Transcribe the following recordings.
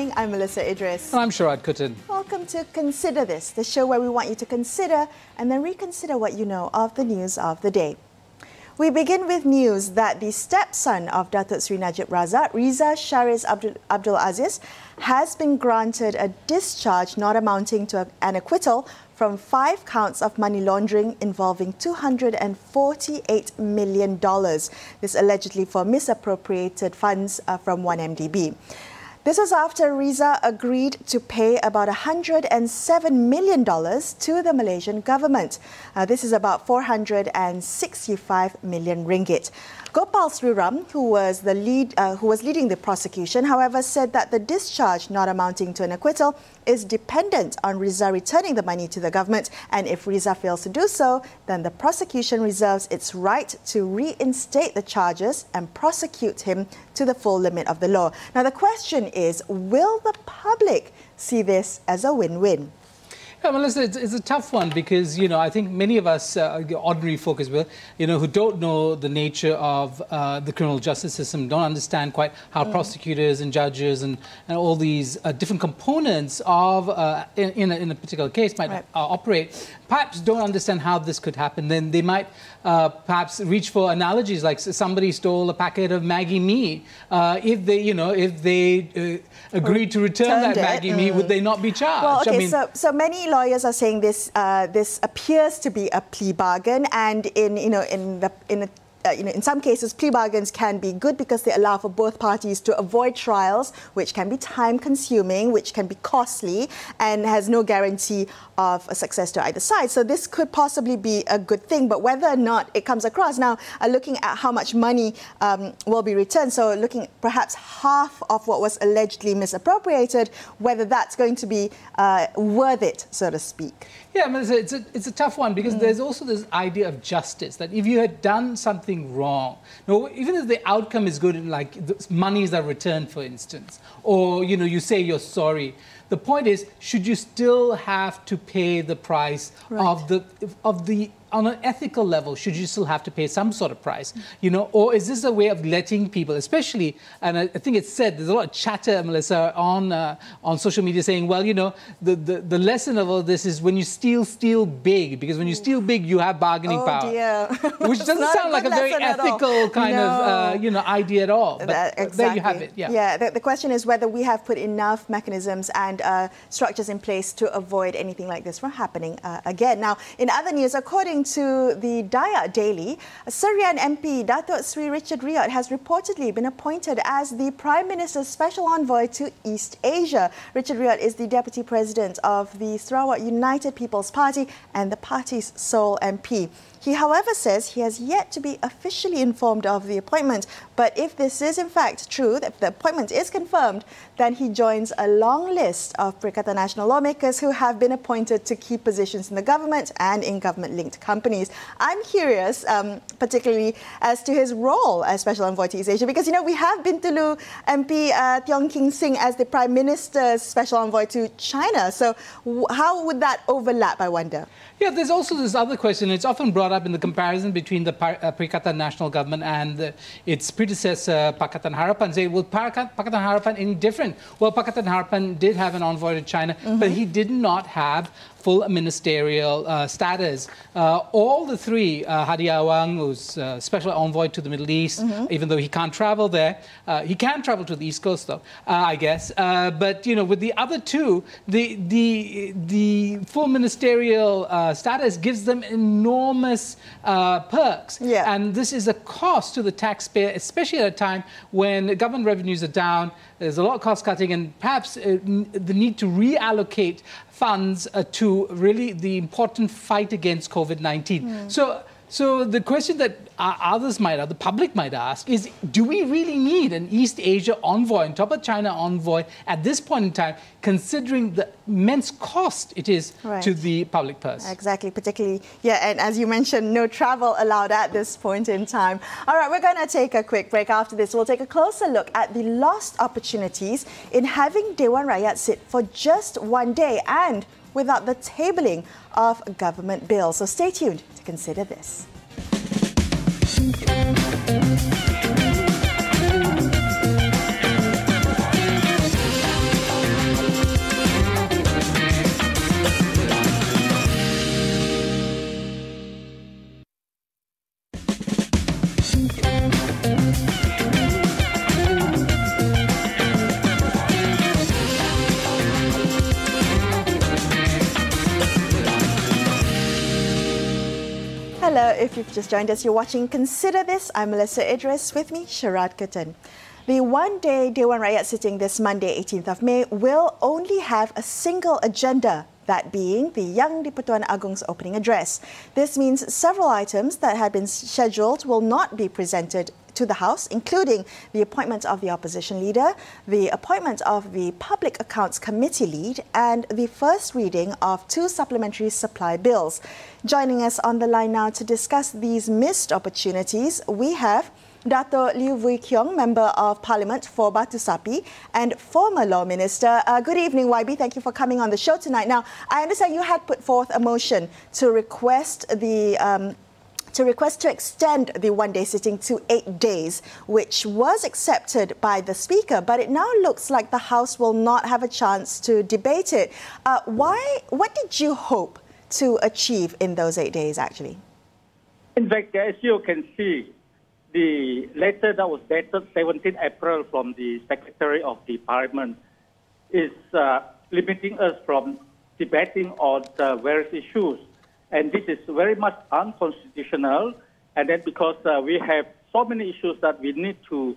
morning, I'm Melissa Idris. And I'm Sharad Kuttan. Welcome to Consider This, the show where we want you to consider and then reconsider what you know of the news of the day. We begin with news that the stepson of Datuk Sri Najib Razak, Riza Shariz Abdul Aziz, has been granted a discharge not amounting to an acquittal from 5 counts of money laundering involving $248 million. This allegedly for misappropriated funds from 1MDB. This was after Riza agreed to pay about $107 million to the Malaysian government. This is about 465 million ringgit. Gopal Sriram, who was leading the prosecution, however, said that the discharge not amounting to an acquittal is dependent on Riza returning the money to the government, and if Riza fails to do so, then the prosecution reserves its right to reinstate the charges and prosecute him to the full limit of the law. Now, the question is, will the public see this as a win-win? Yeah, Melissa, it's a tough one because, I think many of us, ordinary folk as well, who don't know the nature of the criminal justice system, don't understand quite how prosecutors and judges and all these different components of, in a particular case might operate, perhaps don't understand how this could happen. Then they might perhaps reach for analogies like somebody stole a packet of Maggi mee. If they agreed to return that Maggi mee, would they not be charged? Well, okay, so many lawyers are saying this appears to be a plea bargain, and in some cases, plea bargains can be good because they allow for both parties to avoid trials, which can be time-consuming, which can be costly, and has no guarantee of a success to either side. So this could possibly be a good thing, but whether or not it comes across now, looking at how much money will be returned, so looking at perhaps half of what was allegedly misappropriated, whether that's going to be worth it, so to speak. Yeah, I mean, it's a tough one because there's also this idea of justice, that if you had done something wrong, even if the outcome is good, like the monies are returned, for instance, or, you say you're sorry, the point is, should you still have to pay the price of the on an ethical level, should you still have to pay some sort of price? Or is this a way of letting people, especially, and I think it's said, there's a lot of chatter, Melissa, on social media saying, well, the lesson of all this is when you steal big, because when you steal big, you have bargaining power. Dear. Which doesn't sound like a very ethical kind of, idea at all. But exactly. There you have it. Yeah, the question is whether we have put enough mechanisms and structures in place to avoid anything like this from happening again. Now, in other news, according to the Dayak Daily, Syrian MP Datuk Sri Richard Riyad has reportedly been appointed as the Prime Minister's Special Envoy to East Asia. Richard Riyad is the Deputy President of the Sarawak United People's Party and the party's sole MP. He, however, says he has yet to be officially informed of the appointment. But if this is in fact true, if the appointment is confirmed, then he joins a long list of Perikatan Nasional lawmakers who have been appointed to key positions in the government and in government-linked companies. I'm curious, particularly as to his role as Special Envoy to East Asia, because, we have Bintulu MP Tiong King Sing as the Prime Minister's Special Envoy to China. So how would that overlap, I wonder? Yeah, there's also this other question. It's often brought up in the comparison between the Perikatan Nasional Government and its predecessor, Pakatan Harapan. Say, well, Pakatan Harapan any different? Well, Pakatan Harapan did have an envoy to China, but he did not have full ministerial status. All the three, Hadi Awang, who's special envoy to the Middle East, even though he can't travel there. He can travel to the East Coast, though, I guess. But, with the other two, the full ministerial status gives them enormous perks. Yeah. And this is a cost to the taxpayer, especially at a time when government revenues are down, there's a lot of cost cutting, and perhaps the need to reallocate funds to really the important fight against COVID-19. So the question that the public might ask is, do we really need an East Asia envoy on top of China envoy at this point in time, considering the immense cost it is to the public purse? Exactly, particularly, and as you mentioned, no travel allowed at this point in time. All right, we're going to take a quick break. After this, we'll take a closer look at the lost opportunities in having Dewan Rakyat sit for just one day and without the tabling of government bills. So stay tuned to consider this. If you've just joined us, you're watching Consider This. I'm Melissa Idris, with me, Sharad Katan. The one-day Dewan Rakyat sitting this Monday, 18th of May, will only have a single agenda, that being the Yang di-Pertuan Agong's opening address. This means several items that had been scheduled will not be presented to the House, including the appointment of the opposition leader, the appointment of the Public Accounts Committee lead, and the first reading of 2 supplementary supply bills. Joining us on the line now to discuss these missed opportunities, we have Dato' Liew Vui Keong, Member of Parliament for Batu Sapi and former Law Minister. Good evening, YB. Thank you for coming on the show tonight. Now, I understand you had put forth a motion to request to extend the one-day sitting to 8 days, which was accepted by the Speaker, but it now looks like the House will not have a chance to debate it. What did you hope to achieve in those 8 days, actually? In fact, as you can see, the letter that was dated 17 April from the Secretary of the Parliament is limiting us from debating on various issues. And this is very much unconstitutional. And then because we have so many issues that we need to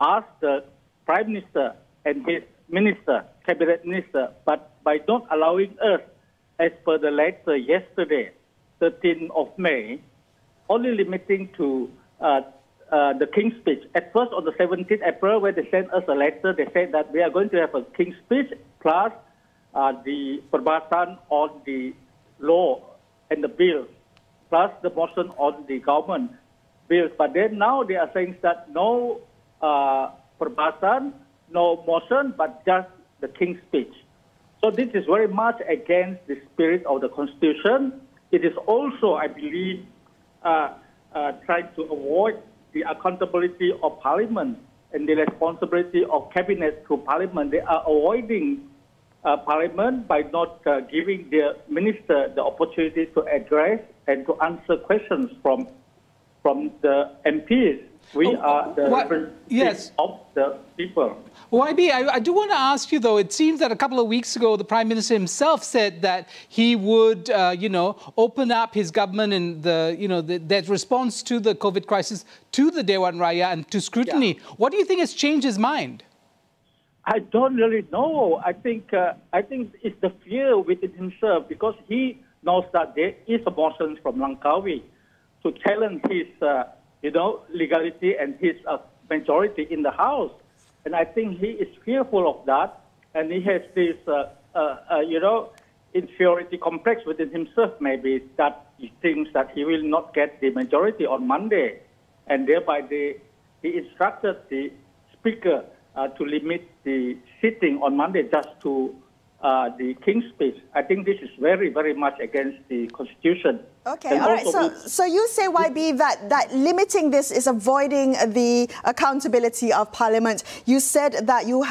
ask the Prime Minister and his minister, Cabinet Minister, but by not allowing us, as per the letter yesterday, 13th of May, only limiting to the King's Speech. At first, on the 17th April, when they sent us a letter, they said that we are going to have a King's Speech plus the perbahasan on the law and the bill, plus the motion on the government bills. But then now they are saying that no perbahasan, no motion, but just the King's Speech. So this is very much against the spirit of the Constitution. It is also, I believe, trying to avoid the accountability of Parliament and the responsibility of Cabinet to Parliament. They are avoiding Parliament by not giving the minister the opportunity to address and to answer questions from the MPs. We are the representatives of the people. YB, I do want to ask you, though, it seems that a couple of weeks ago, the Prime Minister himself said that he would, open up his government and that response to the COVID crisis to the Dewan Rakyat and to scrutiny. Yeah. What do you think has changed his mind? I don't really know. I think it's the fear within himself, because he knows that there is a motion from Langkawi to challenge his, legality and his majority in the House. And I think he is fearful of that, and he has this, inferiority complex within himself, maybe, that he thinks that he will not get the majority on Monday, and thereby he instructed the Speaker to limit the sitting on Monday just to the King's Speech. I think this is very, very much against the Constitution. Okay, and all right. So you say, YB, that limiting this is avoiding the accountability of Parliament. You said that you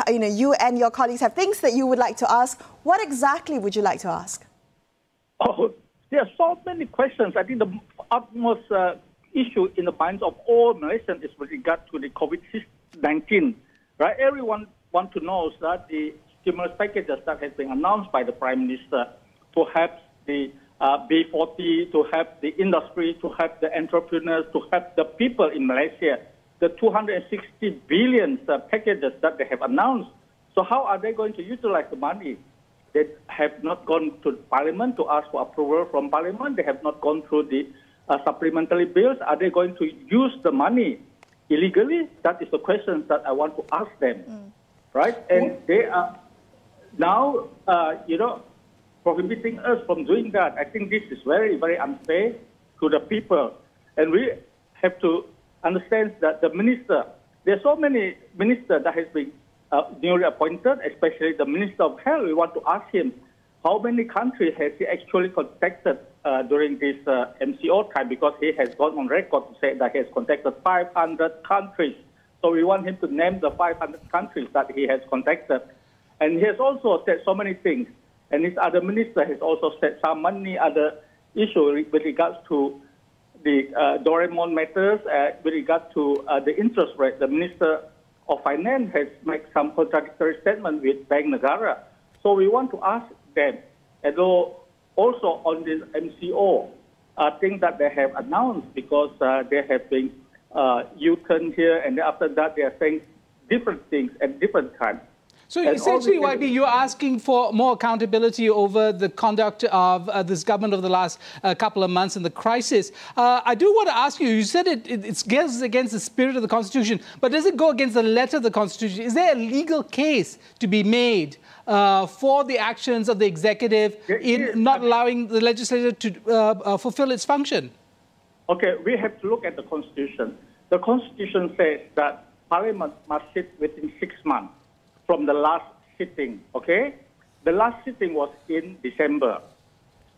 and your colleagues have things that you would like to ask. What exactly would you like to ask? Oh, there are so many questions. I think the utmost issue in the minds of all Malaysians is with regard to the COVID-19. Right? Everyone wants to know that the stimulus packages that has been announced by the Prime Minister to help the B40, to help the industry, to help the entrepreneurs, to help the people in Malaysia, the 260 billion packages that they have announced. So how are they going to utilize the money? They have not gone to Parliament to ask for approval from Parliament. They have not gone through the supplementary bills. Are they going to use the money illegally? That is the question that I want to ask them, right? And they are now, prohibiting us from doing that. I think this is very, very unfair to the people. And we have to understand that the minister, there are so many ministers that has been newly appointed, especially the Minister of Health. We want to ask him, how many countries has he actually contacted during this MCO time? Because he has gone on record to say that he has contacted 500 countries. So we want him to name the 500 countries that he has contacted. And he has also said so many things. And his other minister has also said some many other issues with regards to the Doraemon matters, with regard to the interest rate. The Minister of Finance has made some contradictory statements with Bank Negara. So we want to ask them, although also on this MCO, things that they have announced, because they have been U-turn here, and after that they are saying different things at different times. So essentially, YB, you're asking for more accountability over the conduct of this government over the last couple of months in the crisis. I do want to ask you, you said it goes against the spirit of the Constitution, but does it go against the letter of the Constitution? Is there a legal case to be made for the actions of the executive in not allowing the legislature to fulfill its function? Okay, we have to look at the Constitution. The Constitution says that Parliament must sit within 6 months from the last sitting, okay? The last sitting was in December.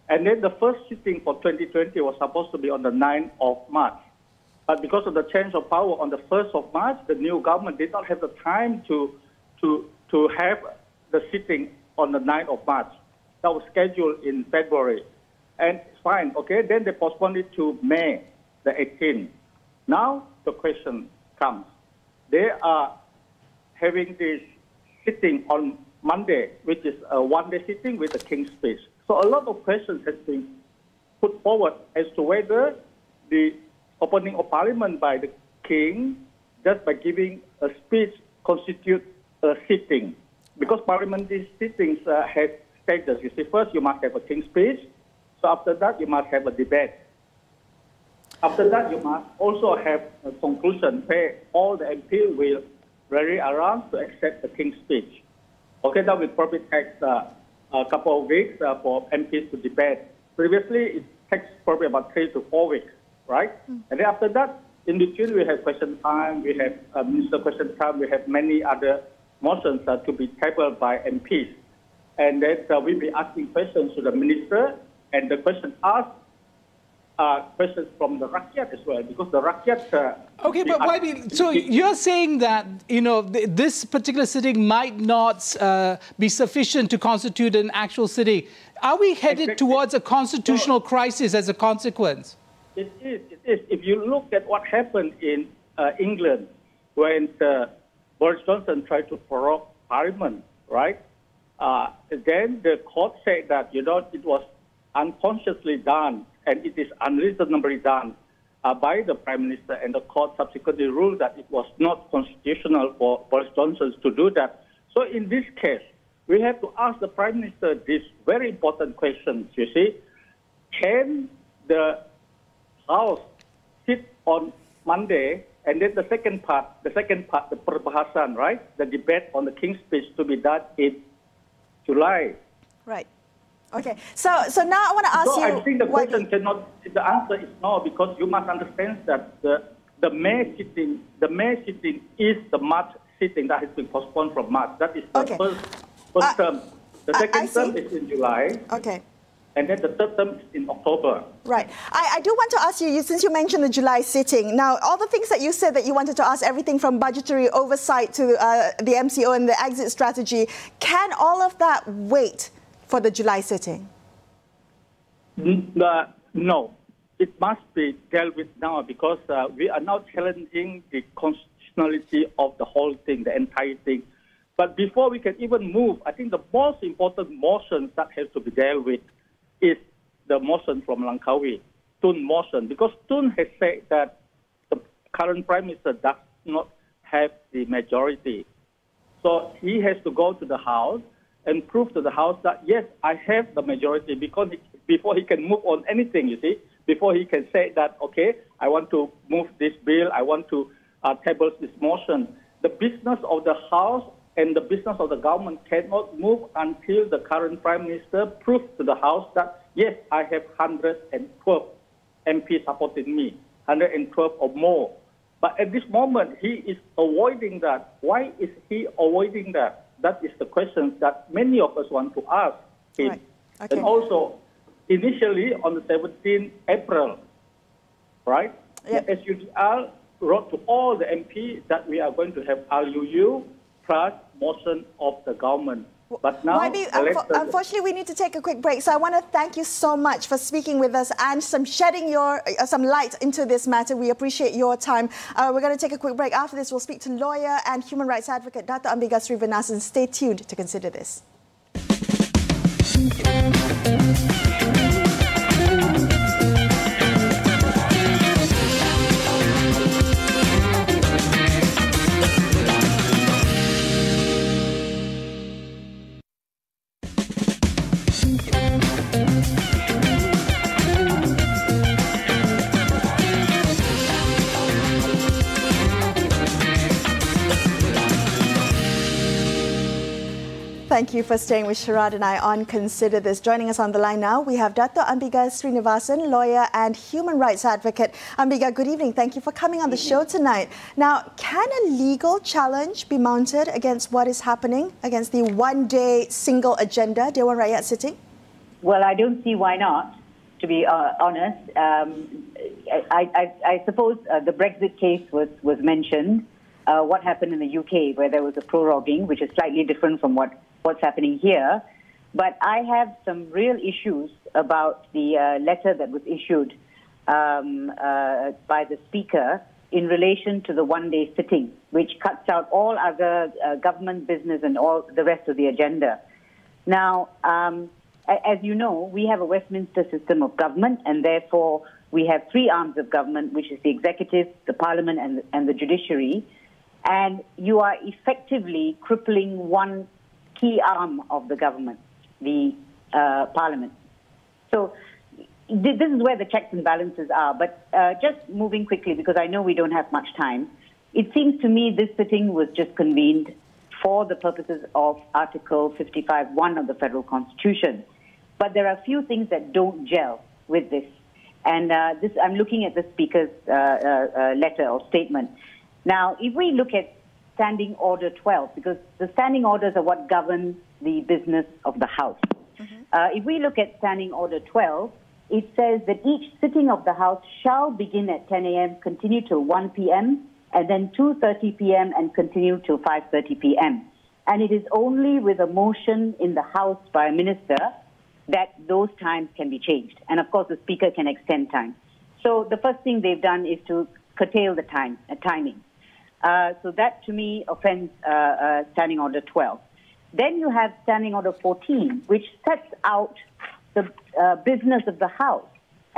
And then the first sitting for 2020 was supposed to be on the 9th of March. But because of the change of power on the 1st of March, the new government did not have the time to have the sitting on the 9th of March. That was scheduled in February. And it's fine, okay? Then they postponed it to May the 18th. Now the question comes. They are having this sitting on Monday, which is a one-day sitting with the King's speech. So a lot of questions have been put forward as to whether the opening of Parliament by the King, just by giving a speech, constitutes a sitting. Because parliamentary sittings have stages. You see, first you must have a King's speech. So after that, you must have a debate. After that, you must also have a conclusion where all the MPs will rally around to accept the King's speech. Okay, that will probably take a couple of weeks for MPs to debate. Previously, it takes probably about 3 to 4 weeks, right? And then after that, in between, we have question time, we have minister question time, we have many other motions to be tabled by MPs. And then we'll be asking questions to the minister, and the questions asked questions from the Rakyat as well, because the Rakyat... Okay, but YB, so you're saying that, you know, this particular sitting might not be sufficient to constitute an actual sitting. Are we headed towards a constitutional crisis as a consequence? It is. If you look at what happened in England when Boris Johnson tried to prorogue Parliament, right? Then the court said that, you know, it was unconsciously done and it is unreasonably done by the Prime Minister, and the court subsequently ruled that it was not constitutional for Boris Johnson to do that. So in this case, we have to ask the Prime Minister these very important questions, you see. Can the House sit on Monday, and then the second part, the perbahasan, right? The debate on the King's speech to be done in July. Right. Okay. So now I want to ask you... I think the question cannot... The answer is no, because you must understand that the May sitting is the March sitting that has been postponed from March. That is the first term. The second term is in July. Okay. And then the third term is in October. Right. I do want to ask you, since you mentioned the July sitting, now all the things that you said that you wanted to ask, everything from budgetary oversight to the MCO and the exit strategy, can all of that wait for the July sitting? No. It must be dealt with now, because we are now challenging the constitutionality of the whole thing, the entire thing. But before we can even move, I think the most important motion that has to be dealt with is the motion from Langkawi, Tun motion, because Tun has said that the current Prime Minister does not have the majority. So he has to go to the House and prove to the House that, yes, I have the majority, because before he can move on anything, you see, before he can say that, okay, I want to move this bill, I want to table this motion. The business of the House and the business of the government cannot move until the current Prime Minister proves to the House that, yes, I have 112 MPs supporting me, 112 or more. But at this moment, he is avoiding that. Why is he avoiding that? That is the question that many of us want to ask him. Right. Okay. And also, initially on the 17th April, right, yep, the SUDR wrote to all the MPs that we are going to have RUU plus motion of the government. But now, unfortunately, we need to take a quick break. So I want to thank you so much for speaking with us and shedding some light into this matter. We appreciate your time. We're going to take a quick break. After this, we'll speak to lawyer and human rights advocate Dato' Ambiga Srivanasan. Stay tuned to consider this. Thank you for staying with Sharad and I on Consider This. Joining us on the line now, we have Dato' Ambiga Srinivasan, lawyer and human rights advocate. Ambiga, good evening. Thank you for coming on the show tonight. Now, can a legal challenge be mounted against what is happening, against the one-day single agenda Dewan Rakyat sitting? Well, I don't see why not, to be honest. I suppose the Brexit case was mentioned. What happened in the UK, where there was a proroguing, which is slightly different from what's happening here. But I have some real issues about the letter that was issued by the Speaker in relation to the one-day sitting, which cuts out all other government business and all the rest of the agenda. Now, as you know, we have a Westminster system of government, and therefore we have three arms of government, which is the executive, the parliament, and the judiciary. And you are effectively crippling one key arm of the government, the parliament. So this is where the checks and balances are. But just moving quickly, because I know we don't have much time, it seems to me this sitting was just convened for the purposes of Article 55(1) of the Federal Constitution. But there are a few things that don't gel with this. And I'm looking at the Speaker's letter or statement. Now, if we look at Standing Order 12, because the standing orders are what govern the business of the House. If we look at Standing Order 12, it says that each sitting of the House shall begin at 10 a.m., continue till 1 p.m., and then 2:30 p.m. and continue till 5:30 p.m. And it is only with a motion in the House by a minister that those times can be changed. And of course, the Speaker can extend time. So the first thing they've done is to curtail the timing. So that, to me, offends Standing Order 12. Then you have Standing Order 14, which sets out the business of the House.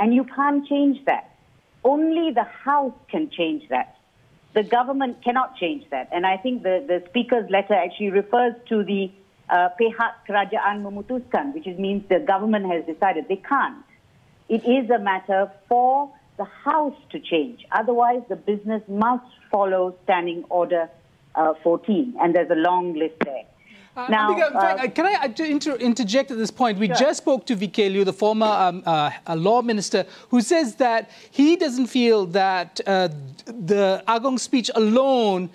And you can't change that. Only the House can change that. The government cannot change that. And I think the Speaker's letter actually refers to the pihak kerajaan memutuskan, which means the government has decided. They can't. It is a matter for the House to change. Otherwise, the business must follow Standing Order 14, and there's a long list there. Now, can I interject at this point? We just spoke to Vikelu, the former law minister, who says that he doesn't feel that the Agong speech alone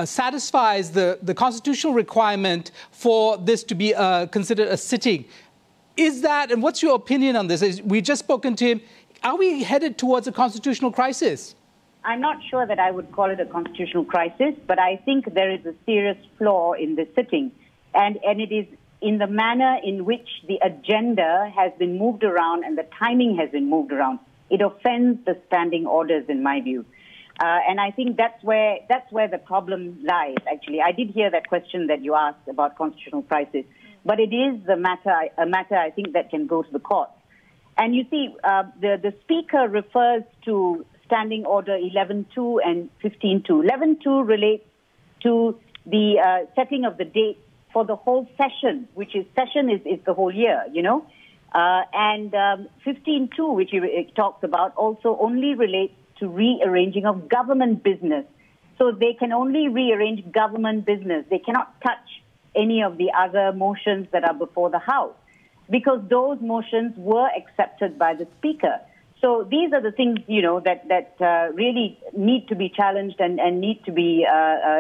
satisfies the constitutional requirement for this to be considered a sitting. Is that, and what's your opinion on this? We've just spoken to him. Are we headed towards a constitutional crisis? I'm not sure that I would call it a constitutional crisis, but I think there is a serious flaw in this sitting. And it is in the manner in which the agenda has been moved around and the timing has been moved around. It offends the standing orders, in my view. And I think that's where the problem lies, actually. I did hear that question that you asked about constitutional crisis, but it is a matter I think that can go to the court. And you see, the Speaker refers to Standing Order 11.2 and 15.2. 11.2 relates to the setting of the date for the whole session, which is the whole year, you know. And 15.2, which it talks about, also only relates to rearranging of government business. So they can only rearrange government business. They cannot touch any of the other motions that are before the House, because those motions were accepted by the Speaker. So these are the things, you know, that really need to be challenged and need to be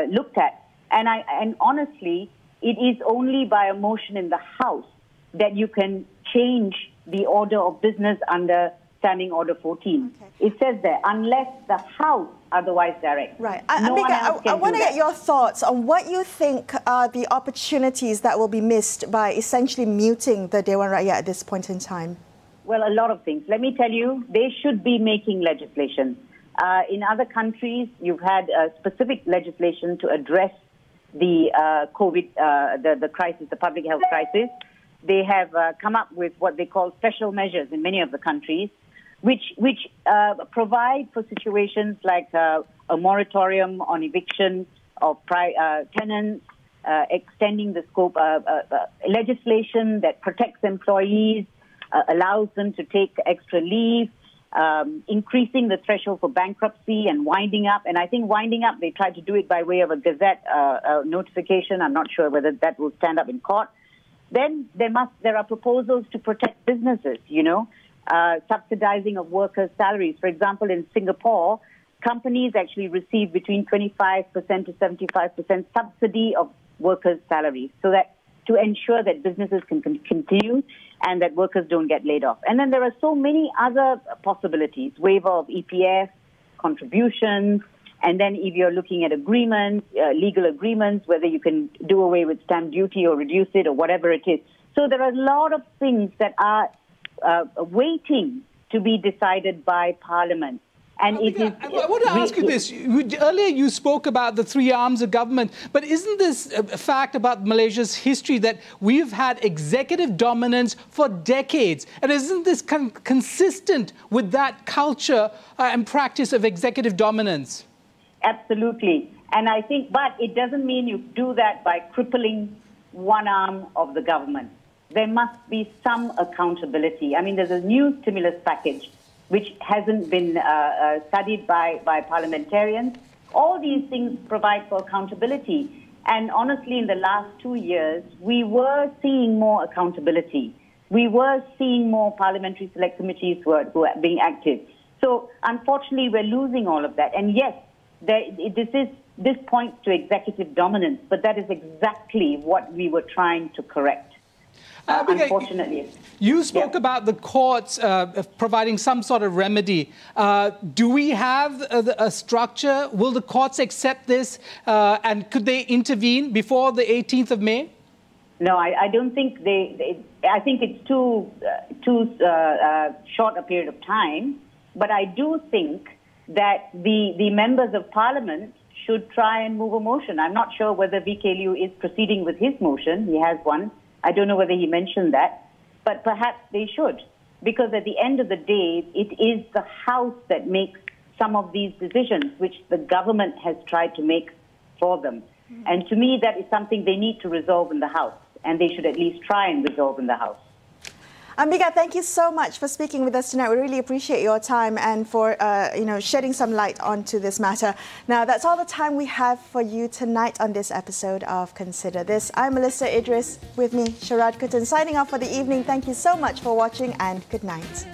looked at. And honestly, it is only by a motion in the House that you can change the order of business under Standing Order 14. Okay. It says there, unless the House otherwise directs. Right. I want to get your thoughts on what you think are the opportunities that will be missed by essentially muting the Dewan Rakyat at this point in time. Well, a lot of things. Let me tell you, they should be making legislation. In other countries, you've had specific legislation to address the COVID, the crisis, the public health crisis. They have come up with what they call special measures in many of the countries, which provide for situations like a moratorium on eviction of tenants, extending the scope of legislation that protects employees, allows them to take extra leave, increasing the threshold for bankruptcy and winding up. And I think winding up, they tried to do it by way of a Gazette notification. I'm not sure whether that will stand up in court. Then there are proposals to protect businesses, subsidizing of workers' salaries. For example, in Singapore, companies actually receive between 25% to 75% subsidy of workers' salaries, so that to ensure that businesses can continue and that workers don't get laid off. And then there are so many other possibilities: waiver of EPF, contributions, and then if you're looking at agreements, legal agreements, whether you can do away with stamp duty or reduce it or whatever it is. So there are a lot of things that are waiting to be decided by Parliament. And I want to ask you this. Earlier you spoke about the three arms of government, but isn't this a fact about Malaysia's history that we've had executive dominance for decades? And isn't this consistent with that culture and practice of executive dominance? Absolutely. And I think, but it doesn't mean you do that by crippling one arm of the government. There must be some accountability. I mean, there's a new stimulus package which hasn't been studied by parliamentarians. All these things provide for accountability. And honestly, in the last 2 years, we were seeing more accountability. We were seeing more parliamentary select committees who are being active. So unfortunately, we're losing all of that. And yes, this points to executive dominance, but that is exactly what we were trying to correct. Unfortunately. You spoke about the courts providing some sort of remedy. Do we have a structure? Will the courts accept this? And could they intervene before the 18th of May? No, I don't think I think it's too short a period of time. But I do think that the members of Parliament should try and move a motion. I'm not sure whether VK Liu is proceeding with his motion. He has one. I don't know whether he mentioned that, but perhaps they should, because at the end of the day, it is the House that makes some of these decisions, which the government has tried to make for them. And to me, that is something they need to resolve in the House, and they should at least try and resolve in the House. Ambika, thank you so much for speaking with us tonight. We really appreciate your time and for shedding some light onto this matter. Now, that's all the time we have for you tonight on this episode of Consider This. I'm Melissa Idris, with me, Sharad Kuttan, signing off for the evening. Thank you so much for watching and good night.